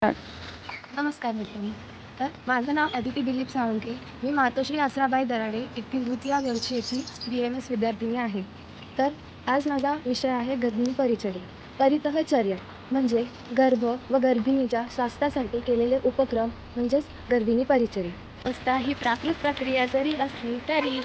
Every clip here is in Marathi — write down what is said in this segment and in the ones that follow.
नमस्कार मित्रांनो. तर माझं नाव अदिती दिलीप साळुंखे. मी मातोश्री आसराबाई दराडे येथील द्वितीय वर्षाची BMS विद्यार्थिनी आहे. तर आज माझा विषय आहे गर्भिणी परिचर्या. परितःचर्या म्हणजे गर्भ व गर्भिणीच्या स्वास्थ्यासाठी केलेले उपक्रम म्हणजेच गर्भिणी परिचर्या. अवस्था ही प्राकृत प्रक्रिया जरी असली तरी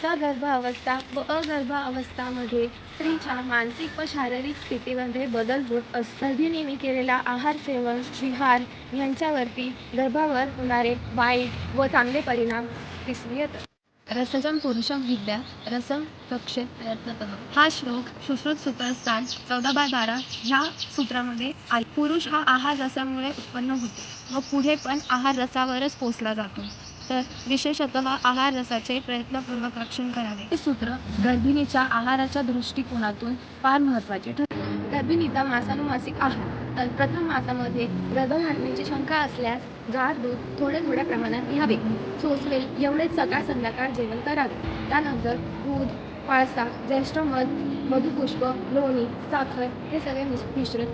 सगर्भ अवस्था व अगर्भ अवस्थामध्ये स्त्रीच्या मानसिक व शारीरिक स्थितीमध्ये बदल होत असतो. गर्भिणीने केलेला आहार सेवन विहार यांच्यावरती गर्भावर होणारे वाईट व चांगले परिणाम दिसून येतात. रसजं पुरुषं विद्या रसं रक्षेत प्रयत्नतः हा श्लोक सुश्रुत सूत्रस्थान 14/12 ह्या सूत्रामध्ये पुरुष हा आहार रसामुळे उत्पन्न होतो व पुढे पण आहार रसावरच पोचला जातो. तर विशेषतः आहार रसाचे प्रयत्नपूर्वक रक्षण करावे. हे सूत्र गर्भिणीच्या आहाराच्या दृष्टिकोनातून फार महत्त्वाचे ठरते. गर्भिणीचा मासानुमासिक आहार. तर प्रथम मासामध्ये गर्भधारणेची शंका असल्यास गार दूध थोड्या प्रमाणात घ्यावे. सोसवेल एवढेच सकाळ संध्याकाळ जेवण करावे. त्यानंतर दूध, पाळसा, ज्येष्ठ मध, मधुपुष्प, लोणी, साखर हे सगळे मिश्रित.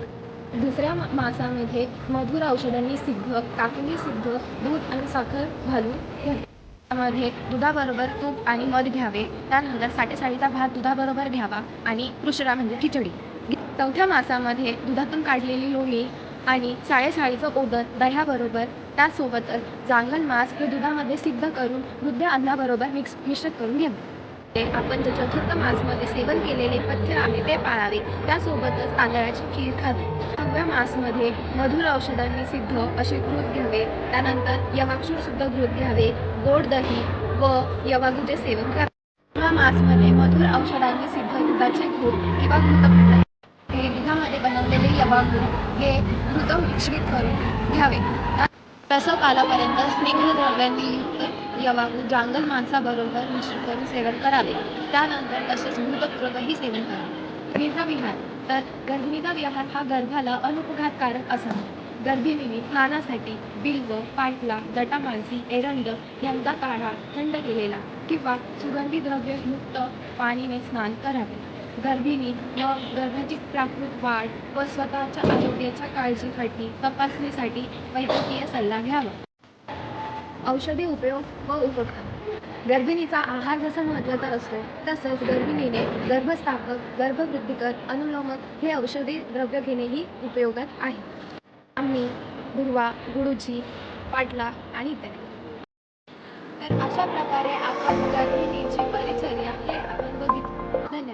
दुसऱ्या मासामध्ये मधुर औषधांनी सिद्ध, काकडी सिद्ध दूध आणि साखर घालून घ्यावे. त्यामध्ये दुधाबरोबर तूप आणि मध घ्यावे. त्यानंतर साठेसाळीचा भात दुधाबरोबर घ्यावा आणि कृष्णा म्हणजे खिचडी. चौथ्या मासामध्ये दुधातून काढलेली लोणी आणि साळेसाळीचं ओदन दह्याबरोबर, त्यासोबतच जांगल मास हे दुधामध्ये सिद्ध करून वृद्ध अन्नाबरोबर मिश्रित करून घ्यावे. आपण जे चतुर्थ मासमध्ये सेवन केलेले पथ्य आहे ते पाळावे. त्यासोबतच तांदळाची खीर खावी. 6व्या मासमध्ये मधुर औषधांनी सिद्ध असे घृत घ्यावे. त्यानंतर यवाक्षूर सुद्धा घृत घ्यावे. गोड दही व यवागूचे सेवन करावे. 7व्या मासमध्ये मधुर औषधांनी सिद्ध दुधाचे घृत किंवा घृतपिंड हे दुधामध्ये बनवलेले यवागू हे घृत मिश्रित करून घ्यावे. प्रसव कालापर्यंत स्निग्ध द्रव्यांनी युक्त यवागू जांगल मांसाबरोबर मिश्रित करून सेवन करावे. त्यानंतर तसेच घृतपूर्वकही सेवन करावे. गृहविहार. तर गर्भिणीचा विहार हा गर्भाला अनुपघातकारक असावा. गर्भिणीने स्नानासाठी बिल्व, पाटला, जटामांसी, एरंड यांचा काढा थंड केलेला किंवा सुगंधी द्रव्ययुक्त पाणीने स्नान करावे. गर्भिणी व गर्भाची प्राकृत वाढ व स्वतःच्या आरोग्याच्या काळजीसाठी तपासणीसाठी वैद्यकीय सल्ला घ्यावा. औषधी उपयोग व उपक्रम. गर्भिणीचा आहार जसा महत्त्वाचा असतो तसंच गर्भिणीने गर्भस्थापक, गर्भवृद्धिकर, अनुलोमक हे औषधी द्रव्य घेणेही उपयोगात आहे. आम्ही दुर्वा, गुडूची, पाटला आणि इत्यादी. तर अशा प्रकारे आपण गर्भिणीची परिचर्या